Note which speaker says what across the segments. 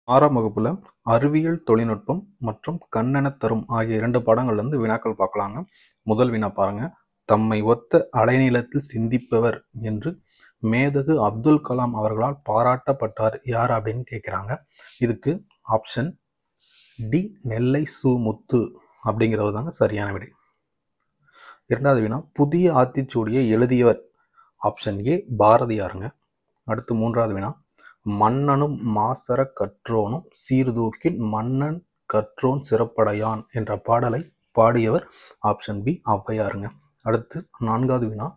Speaker 1: 6ஆம் வகுப்புல அறிவியல் தொழில்நுட்பம் மற்றும் கண்ணெனத் தரும் ஆகிய 2 பாடங்கள்லேருந்து வினாக்கள் பார்க்கலாங்க. முதல் வினா பாருங்க. தம்மை ஒத்த அலைநீளத்தில் சிந்திப்பவர் என்று மேதகு அப்துல் கலாம் அவர்களால் பாராட்டப்பட்டார் யார் அப்படின்னு கேட்குறாங்க. இதுக்கு ஆப்ஷன் டி நெல்லை சு முத்து அப்படிங்கிறது தாங்க சரியான விடை. இரண்டாவது வினா புதிய ஆத்திச்சூடியை எழுதியவர் ஆப்ஷன் ஏ பாரதியாருங்க. அடுத்து மூன்றாவது வினா மன்னனும் மாசற கற்றோனும் சீர்தூக்கின் மன்னன் கற்றோன் சிறப்படையான் என்ற பாடலை பாடியவர் ஆப்ஷன் பி ஔவையாருங்க. அடுத்து நான்காவது வினா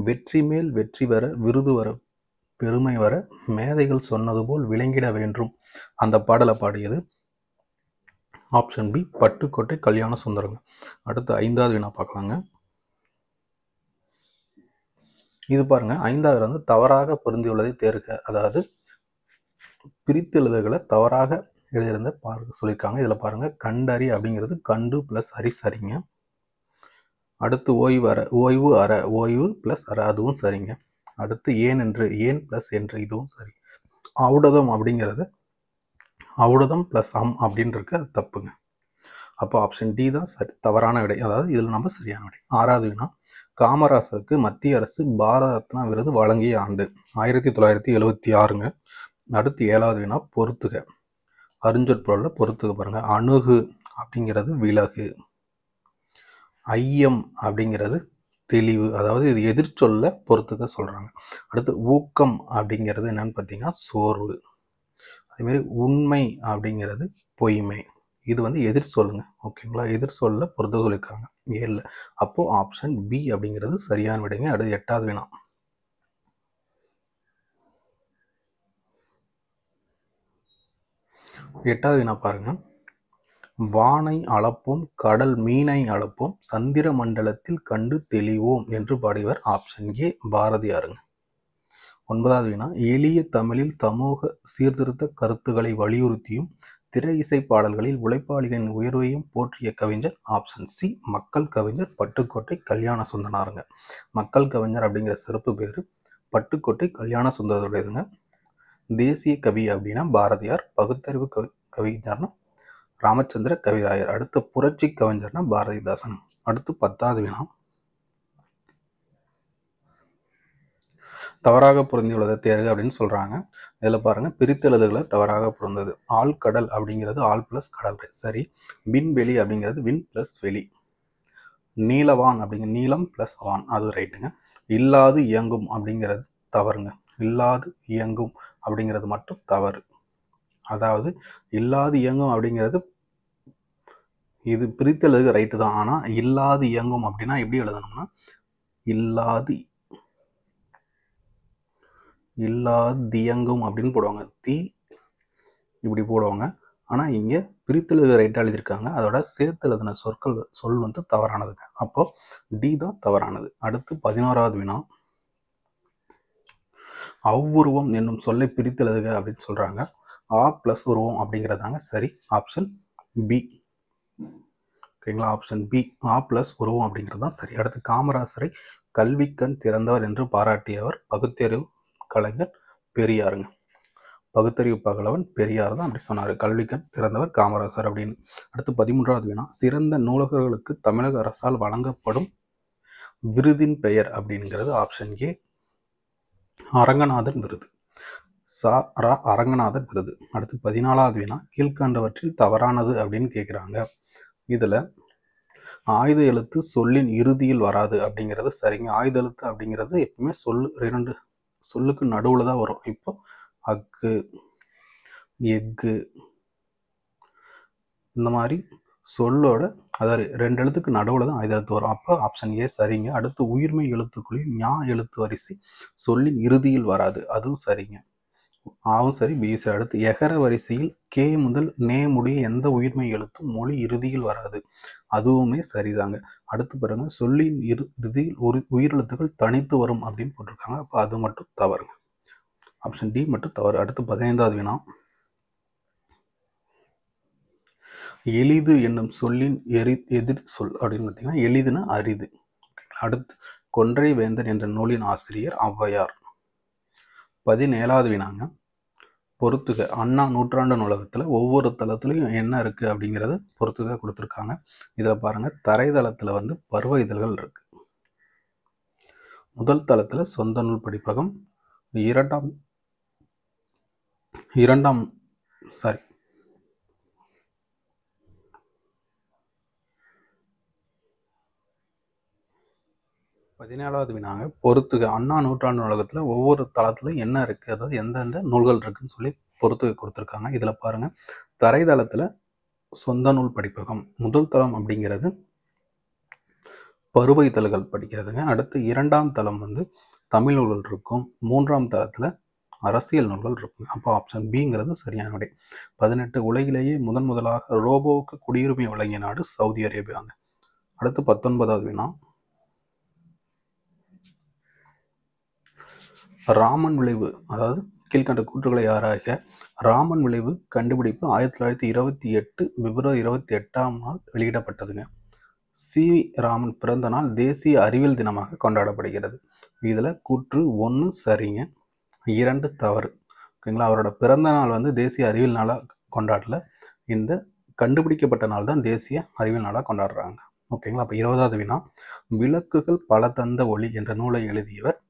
Speaker 1: வெற்றி மேல் வெற்றி வர விருது வர பெருமை வர மேதைகள் சொன்னது போல் விளங்கிட வேண்டும் அந்த பாடலை பாடியது ஆப்ஷன் பி பட்டுக்கோட்டை கல்யாண சுந்தரங்க. அடுத்து ஐந்தாவது வினா பார்க்கலாங்க. இது பாருங்க, ஐந்தாவது வந்து தவறாக பொருந்தியுள்ளதை தேர்க. அதாவது பிரித்து எழுதுகளை தவறாக எழுதியிருந்த சொல்லியிருக்காங்க. இதில் பாருங்க, கண்டறி அப்படிங்கிறது கண்டு பிளஸ் அரி சரிங்க. அடுத்து ஓய்வு அற ஓய்வு பிளஸ் அற அதுவும் சரிங்க. அடுத்து ஏன் என்று ஏன் பிளஸ் என்று இதுவும் சரி. ஔடதம் அப்படிங்கிறது ஔடதம் பிளஸ் அம் அப்படின்னு இருக்கு, அது தப்புங்க. அப்போ ஆப்ஷன் டி தான் சரி தவறான விடை. அதாவது இதில் நம்ம சரியான விடை. ஆறாவது வினா காமராசருக்கு மத்திய அரசு பாரத ரத்னா விருது வழங்கிய ஆண்டு 1976ங்க. அடுத்து ஏழாவது வினா பொறுத்துக. அறிஞ்சொற்பொருள்ல பொறுத்துக பாருங்க. அணுகு அப்படிங்கிறது விலகு, ஐயம் அப்படிங்கிறது தெளிவு, அதாவது இது எதிர்ச்சொல்ல பொறுத்துக்க சொல்றாங்க. அடுத்து ஊக்கம் அப்படிங்கிறது என்னன்னு பார்த்தீங்கன்னா சோர்வு. அதே மாதிரி உண்மை அப்படிங்கிறது பொய்மை. இது வந்து எதிர் சொல்லுங்க, ஓகேங்களா? எதிர் சொல்ல பொறுத்து சொல்லியிருக்காங்க ஏழு. அப்போ ஆப்ஷன் பி அப்படிங்கிறது சரியான விடைங்க. அடுத்து எட்டாவது வினா. எட்டாவது வினா பாருங்க. வானை அளப்போம் கடல் மீனை அளப்போம் சந்திர மண்டலத்தில் கண்டு தெளிவோம் என்று பாடியவர் ஆப்ஷன் ஏ பாரதியாருங்க. ஒன்பதாவது வினா எளிய தமிழில் சமூக சீர்திருத்த கருத்துக்களை வலியுறுத்தியும் திரை இசை பாடல்களில் உழைப்பாளிகளின் உயர்வையும் போற்றிய கவிஞர் ஆப்ஷன் சி மக்கள் கவிஞர் பட்டுக்கோட்டை கல்யாண சுந்தரனாருங்க. மக்கள் கவிஞர் அப்படிங்கிற சிறப்பு பேர் பட்டுக்கோட்டை கல்யாண சுந்தரருடையதுங்க. தேசிய கவி அப்படின்னா பாரதியார், பகுத்தறிவு கவிஞர்னா ராமச்சந்திர கவிராயர், அடுத்து புரட்சி கவிஞர்னா பாரதிதாசன். அடுத்து 10வது வினா தவறாக பொருந்தியுள்ளதை தேர்க அப்படின்னு சொல்றாங்க. இதில் பாருங்க, பிரித்தெழுதுகளை தவறாக பொருந்தது. ஆழ்கடல் அப்படிங்கிறது ஆள் பிளஸ் கடல் சரி. விண்வெளி அப்படிங்கிறது விண் பிளஸ் வெளி. நீலவான் அப்படிங்கிற நீளம் பிளஸ் வான் அது ரைட்டுங்க. இல்லாது இயங்கும் அப்படிங்கிறது தவறுங்க. இல்லாது இயங்கும் அப்படிங்கிறது மட்டும் தவறு. அதாவது இல்லாது இயங்கும் அப்படிங்கிறது இது பிரித்தெழுதுக ரைட்டு தான். ஆனால் இல்லாது இயங்கும் அப்படின்னா எப்படி எழுதணும்னா இல்லாது இயங்கும் அப்படின்னு போடுவாங்க. இப்படி போடுவாங்க. ஆனால் இங்கே பிரித்தெழுதுக ரைட்டாக எழுதியிருக்காங்க. அதோட சேர்த்து எழுதின சொல் வந்து தவறானதுங்க. அப்போ டி தான் தவறானது. அடுத்து 11வது வினா அவ்வுருவம் என்னும் சொல்லை பிரித்து எழுதுக அப்படின்னு சொல்றாங்க. ஆ பிளஸ் உருவம் அப்படிங்கிறதாங்க சரி. ஆப்ஷன் பி, ஓகேங்களா? ஆப்ஷன் பி ஆ பிளஸ் உருவம் அப்படிங்கிறது தான் சரி. அடுத்து காமராசரை கல்விக்கண் திறந்தவர் என்று பாராட்டியவர் பகுத்தறிவு கலைஞர் பெரியாருங்க. பகுத்தறிவு பகலவன் பெரியார் தான் அப்படி சொன்னார். கல்விக்கண் திறந்தவர் காமராசர் அப்படின்னு. அடுத்து 13வது வினா சிறந்த நூலகர்களுக்கு தமிழக அரசால் வழங்கப்படும் விருதின் பெயர் அப்படிங்கிறது ஆப்ஷன் ஏ அரங்கநாதன் விருது. அரங்கநாதன் விருது. அடுத்து 14வது வினா கீழ்கண்டவற்றில் தவறானது அப்படின்னு கேட்குறாங்க. இதுல ஆயுத எழுத்து சொல்லின் இறுதியில் வராது அப்படிங்கிறது சரிங்க. ஆயுத எழுத்து அப்படிங்கிறது எப்பவுமே இரண்டு சொல்லுக்கு நடுவுல தான் வரும். இப்போ அக்கு, எஃகு இந்த மாதிரி சொல்லோட அதாவது 2 எழுத்துக்கு நடுவுல தான் ஆயுத எழுத்து வரும். அப்போ ஆப்ஷன் ஏ சரிங்க. அடுத்து உயிர்மெய் எழுத்துக்களில் ஞா எழுத்து வரிசை சொல்லின் இறுதியில் வராது, அதுவும் சரிங்க. ஆவும் சரி, பி சரி. அடுத்து எகர வரிசையில் கே முதல் நே முடிய எந்த உயிர்மெய் எழுத்தும் மொழி இறுதியில் வராது, அதுவுமே சரிதாங்க. அடுத்து பாருங்க சொல்லின் இறுதியில் ஒரு உயிரெழுத்துக்கள் தனித்து வரும் அப்படின்னு போட்டிருக்காங்க. அப்போ அது மட்டும் தவறுங்க. ஆப்ஷன் டி மட்டும் தவறு. அடுத்து 15வது வினா எளிது என்னும் சொல்லின் எதிர் சொல் அப்படின்னு பார்த்தீங்கன்னா எளிதுன்னா அரிது. அடுத்து கொன்றை வேந்தன் என்ற நூலின் ஆசிரியர் ஔவையார். 17வது வினாங்க பொறுத்துக அண்ணா நூற்றாண்டு நூலகத்தில் ஒவ்வொரு தளத்துலையும் என்ன இருக்குது அப்படிங்கிறது பொறுத்துக கொடுத்துருக்காங்க. இதில் பாருங்கள், தரைதளத்தில் வந்து பருவ இதழ்கள் இருக்குது. முதல் தளத்தில் சொந்த நூல் பதிப்பகம், இரண்டாம் 17வது வினாங்க, பொறுத்துக அண்ணா நூற்றாண்டு நூலகத்தில் ஒவ்வொரு தளத்துலையும் என்ன இருக்குது, அதாவது எந்தெந்த நூல்கள் இருக்குன்னு சொல்லி பொறுத்துக கொடுத்துருக்காங்க. இதில் பாருங்கள், தரைதளத்தில் சொந்த நூல் படிப்பகம், முதல் தளம் அப்படிங்கிறது பருவ இதழ்கள் படிக்கிறதுங்க. அடுத்து இரண்டாம் தளம் வந்து தமிழ் நூல்கள் இருக்கும். மூன்றாம் தளத்தில் அரசியல் நூல்கள் இருக்கும். அப்போ ஆப்ஷன் பிங்கிறது சரியான விடை. 18 உலகிலேயே முதலாக ரோபோவுக்கு குடியுரிமை வழங்கிய நாடு சவுதி அரேபியாங்க. அடுத்து 19வது வினா, ராமன் விளைவு, அதாவது கீழ்கண்ட கூற்றுகளை ஆராய்க. ராமன் விளைவு கண்டுபிடிப்பு 1928 பிப்ரவரி 28ஆம் நாள் வெளியிடப்பட்டதுங்க. சி ராமன் பிறந்த நாள் தேசிய அறிவியல் தினமாக கொண்டாடப்படுகிறது. இதில் கூற்று 1 சரிங்க, 2 தவறு. ஓகேங்களா, அவரோட பிறந்த நாள் வந்து தேசிய அறிவியல் நாளாக கொண்டாடல, இந்த கண்டுபிடிக்கப்பட்ட நாள் தான் தேசிய அறிவியல் நாளாக கொண்டாடுறாங்க. ஓகேங்களா. அப்போ 20வது வினா, விளக்குகள் பல தந்த ஒளி என்ற நூலை எழுதியவர்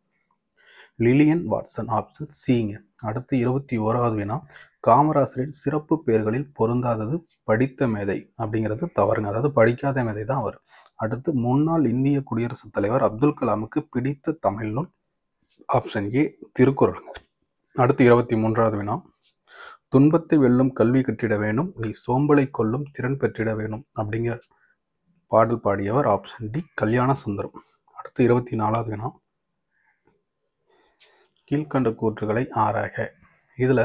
Speaker 1: லிலியன் வாட்சன். ஆப்ஷன் சிங்க. அடுத்து 21வது வினா, காமராசரின் சிறப்பு பெயர்களில் பொருந்தாதது படித்த மேதை அப்படிங்கிறது தவறுங்க, அதாவது படிக்காத மேதை தான் அவர். அடுத்து முன்னாள் இந்திய குடியரசுத் தலைவர் அப்துல் கலாமுக்கு பிடித்த தமிழ் நூல். Option A Thirukkural. அடுத்து 23வது வினா, துன்பத்தை வெல்லும் கல்வி கற்றிட வேணும், நீ சோம்பலை கொல்லும் திறன் பெற்றிட வேணும் அப்படிங்கிற பாடல் பாடியவர். Option D Kalyana Sundaram. அடுத்து 24வது வினா, கீழ்கண்ட கூற்றுகளை ஆராய்க. இதில்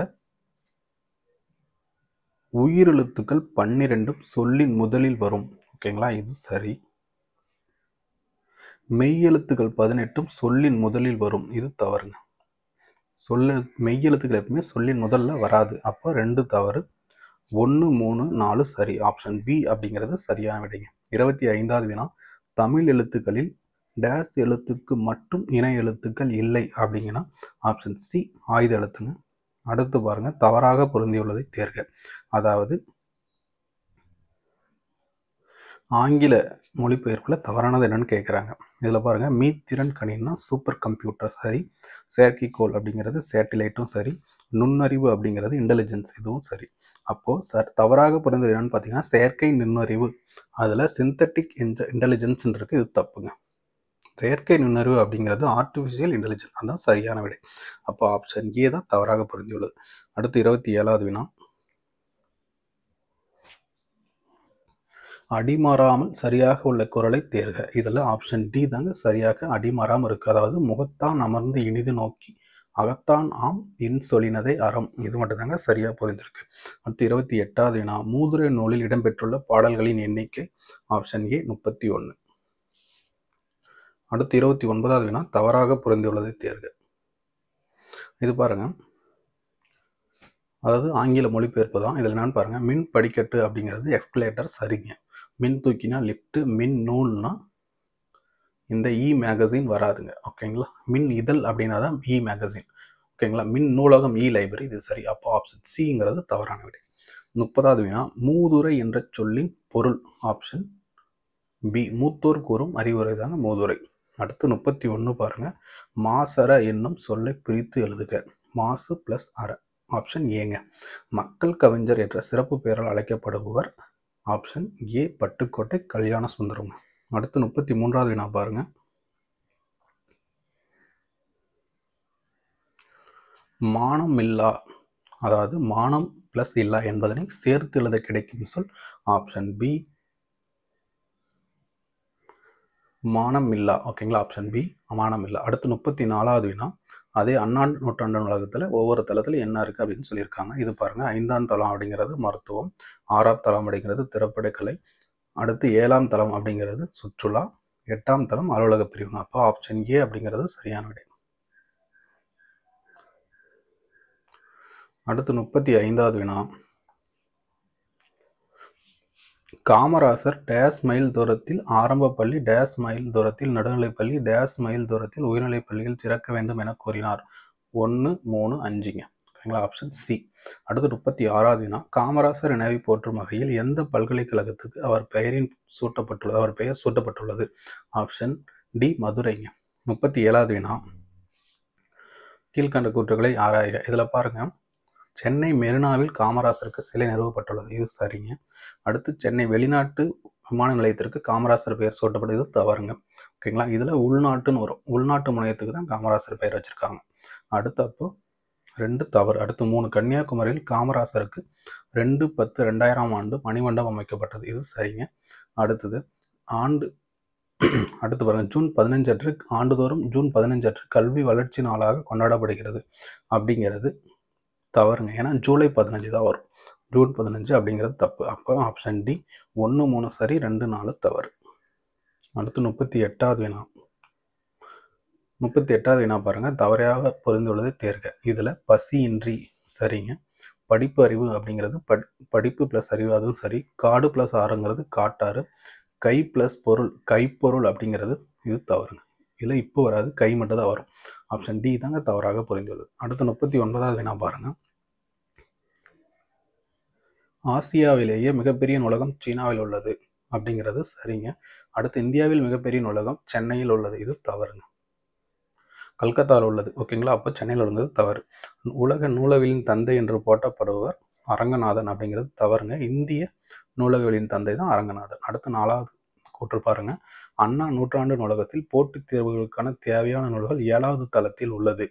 Speaker 1: உயிரெழுத்துக்கள் 12 சொல்லின் முதலில் வரும். ஓகேங்களா, இது சரி. மெய்யெழுத்துக்கள் 18 சொல்லின் முதலில் வரும், இது தவறுங்க. மெய்யெழுத்துக்கள் எப்பவுமே சொல்லின் முதல்ல வராது, அப்போ 2 தவறு. 1, 3, 4 சரி. ஆப்ஷன் பி அப்படிங்கிறது சரியான விடைங்க. 25வது வினா, தமிழ் எழுத்துக்களில் டேஸ் எழுத்துக்கு மட்டும் இணை எழுத்துக்கள் இல்லை அப்படிங்கன்னா ஆப்ஷன் சி ஆயுத எழுத்துங்க. அடுத்து பாருங்க, தவறாக பொருந்தியுள்ளதை தேர்க. அதாவது ஆங்கில மொழிபெயர்ப்பில் தவறானது என்னன்னு கேட்குறாங்க. இதில் பாருங்கள், மீத்திறன் கணினா சூப்பர் கம்ப்யூட்டர் சரி, செயற்கைக்கோள் அப்படிங்கிறது சேட்டிலைட்டும் சரி, நுண்ணறிவு அப்படிங்கிறது இன்டெலிஜென்ஸ் இதுவும் சரி. அப்போது தவறாக பொருந்தது என்னன்னு பார்த்தீங்கன்னா செயற்கை நுண்ணறிவு, அதில் சிந்தட்டிக் இன்டெலிஜென்ஸ் இருக்குது, இது தப்புங்க. செயற்கை நுண்ணறிவு அப்படிங்கிறது ஆர்டிஃபிஷியல் இன்டெலிஜென்ஸ், அதுதான் சரியான விடை. அப்போ ஆப்ஷன் ஏ தான் தவறாக பொருந்தியுள்ளது. அடுத்து 27வது வினா, அடிமாறாமல் சரியாக உள்ள குறளை தேர்க. இதில் ஆப்ஷன் டி தாங்க சரியாக அடிமாறாமல் இருக்கு, அதாவது முகத்தான் அமர்ந்து இனிது நோக்கி அகத்தான் ஆம் இன்சொலினதை அறம், இது மட்டும்தாங்க சரியாக புரிந்திருக்கு. அடுத்து 28வது வினா, மூதுரை நூலில் இடம்பெற்றுள்ள பாடல்களின் எண்ணிக்கை. Option A 31. அடுத்து 29வது வினா, தவறாக பொருந்தியுள்ளதை தேர்க. இது பாருங்க, அதாவது ஆங்கில மொழிபெயர்ப்பு தான். இதில் என்னன்னு பாருங்க, மின் படிக்கட்டு அப்படிங்கிறது எஸ்கலேட்டர் சரிங்க, மின் தூக்கினா லிஃப்ட், மின் நூல்னா இந்த இ மேகசின் வராதுங்க. ஓகேங்களா, மின் இதழ் அப்படின்னா தான் இ மேகசின். ஓகேங்களா, மின் நூலகம் இ லைப்ரரி, இது சரி. அப்போ ஆப்ஷன் சிங்கிறது தவறான விடை. 30வது வினா, மூதுரை என்ற சொல்லின் பொருள். ஆப்ஷன் பி மூத்தோர் கூறும் அறிவுரை தாங்க மூதுரை. அடுத்து 31 பாருங்க, மாசற என்னும் சொல்லை பிரித்து எழுதுக. மாசு பிளஸ் அற. ஆப்ஷன் ஏங்க. மக்கள் கவிஞர் என்ற சிறப்பு பெயரால் அழைக்கப்படுபவர். Option A Pattukkottai Kalyana Sundaram. அடுத்து 33வது வினா பாருங்க, மானம் இல்லா, அதாவது மானம் பிளஸ் இல்லா என்பதனை சேர்த்து எழுத கிடைக்கும் சொல். ஆப்ஷன் பி மானம் இல்லா. ஓகேங்களா, ஆப்ஷன் பி மானம் இல்லா. அடுத்து 34வது வினா, அதே அண்ணா நூற்றாண்டு நூலகத்தில் ஒவ்வொரு தளத்தில் என்ன இருக்குது அப்படின்னு சொல்லியிருக்காங்க. இது பாருங்கள், 5ஆம் தளம் அப்படிங்கிறது மருத்துவம், 6ஆம் தளம் அப்படிங்கிறது திரைப்படக்கலை, அடுத்து 7ஆம் தளம் அப்படிங்கிறது சுற்றுலா, 8ஆம் தளம் அலுவலக பிரிவுங்க. அப்போ ஆப்ஷன் ஏ அப்படிங்கிறது சரியான விடை. அடுத்து 35வது வினா, காமராசர் டேஸ் மைல் தூரத்தில் ஆரம்ப பள்ளி, டேஸ் மைல் தூரத்தில் நடுநிலைப்பள்ளி, டேஸ் மைல் தூரத்தில் உயர்நிலைப் பள்ளிகள் திறக்க வேண்டும் என கூறினார். 1, 3, 5ங்க. ஓகேங்களா, ஆப்ஷன் சி. அடுத்து 36வது வினா, காமராசர் நினைவை போற்றும் வகையில் எந்த பல்கலைக்கழகத்துக்கு அவர் பெயர் சூட்டப்பட்டுள்ளது? Option D, மதுரைங்க. 37வது வினா, கீழ்கண்ட கூற்றுகளை ஆராய்க. இதுல பாருங்க, சென்னை மெரினாவில் காமராசருக்கு சிலை நிறுவப்பட்டுள்ளது, இது சரிங்க. அடுத்து சென்னை வெளிநாட்டு விமான நிலையத்திற்கு காமராசர் பெயர் சூட்டப்பட்டது, இது தவறுங்க. ஓகேங்களா, இதுல உள்நாட்டுன்னு வரும், உள்நாட்டு முனையத்துக்கு தான் காமராசர் பெயர் வச்சிருக்காங்க. அடுத்து அப்போ 2 தவறு. அடுத்து 3, கன்னியாகுமரியில் காமராசருக்கு 2/10/2000 ஆண்டு மணிமண்டபம் அமைக்கப்பட்டது, இது சரிங்க. அடுத்து பாருங்க, ஜூன் 15 அன்று ஆண்டுதோறும் ஜூன் 15 அன்று கல்வி வளர்ச்சி நாளாக கொண்டாடப்படுகிறது அப்படிங்கிறது தவறுங்க. ஏன்னா ஜூலை 15 தான் வரும், ஜூன் 15 அப்படிங்கிறது தப்பு. அப்போ ஆப்ஷன் டி 1, 3 சரி, 2, 4 தவறு. அடுத்து 38வது வினா. 38வது வினா பாருங்க, தவறாக பொருந்துள்ளதை தேர்க. இதுல பசியின்றி சரிங்க, படிப்பு அறிவு அப்படிங்கிறது படிப்பு பிளஸ் அறிவு, அதுவும் சரி. காடு பிளஸ் ஆறுங்கிறது காட்டாறு. கை பிளஸ் பொருள் கைப்பொருள் அப்படிங்கிறது இது தவறுங்க. இதுல இப்போ வராது, கை மட்டும் தான் வரும். ஆப்ஷன் டி தாங்க தவறாக பொருந்துள்ளது. அடுத்து 39வது வினா பாருங்க, ஆசியாவிலேயே மிகப்பெரிய நூலகம் சீனாவில் உள்ளது அப்படிங்கிறது சரிங்க. அடுத்து இந்தியாவில் மிகப்பெரிய நூலகம் சென்னையில் உள்ளது, இது தவறுங்க. கல்கத்தாவில் உள்ளது. ஓகேங்களா, அப்போ சென்னையில் உள்ளது தவறு. உலக நூலகவியலின் தந்தை என்று போற்றப்படுபவர் அரங்கநாதன் அப்படிங்கிறது தவறுங்க. இந்திய நூலகவியலின் தந்தை தான் அரங்கநாதன். அடுத்து 4வது கூற்று பாருங்க, அண்ணா நூற்றாண்டு நூலகத்தில் போட்டித் தேர்வுகளுக்கான தேவையான நூல்கள் 7வது தளத்தில் உள்ளது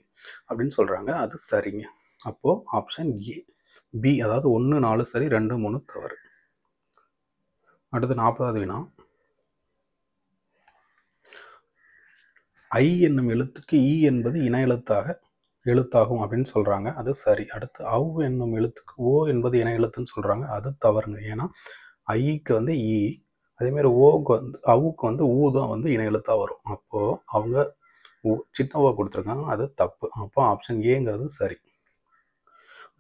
Speaker 1: அப்படின்னு சொல்றாங்க, அது சரிங்க. அப்போ ஆப்ஷன் ஏ பி, அதாவது 1, 4 சரி, 2, 3 தவறு. அடுத்து 40வது வினா, ஐ என்னும் எழுத்துக்கு ஈ என்பது இன எழுத்தாகும் அப்படின்னு சொல்றாங்க, அது சரி. அடுத்து அவ் என்னும் எழுத்துக்கு ஓ என்பது இன எழுத்துன்னு சொல்றாங்க, அது தவறுங்க. ஏன்னா ஐக்கு வந்து ஈ, அதே மாதிரி ஓக்கு வந்து அவுக்கு வந்து ஊ தான் வந்து இன எழுத்தா வரும். அப்போ அவங்க சின்னவா கொடுத்துருக்காங்க, அது தப்பு. அப்போ ஆப்ஷன் ஏங்கிறது சரி.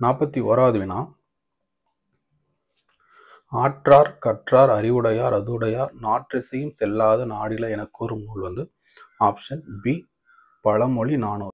Speaker 1: 41வது வினா, ஆற்றார் கற்றார் அறிவுடையார் அதுடையார் நாற்றிசையும் செல்லாத நாடில என கூறும் நூல் வந்து ஆப்ஷன் பி, பழமொழி 400.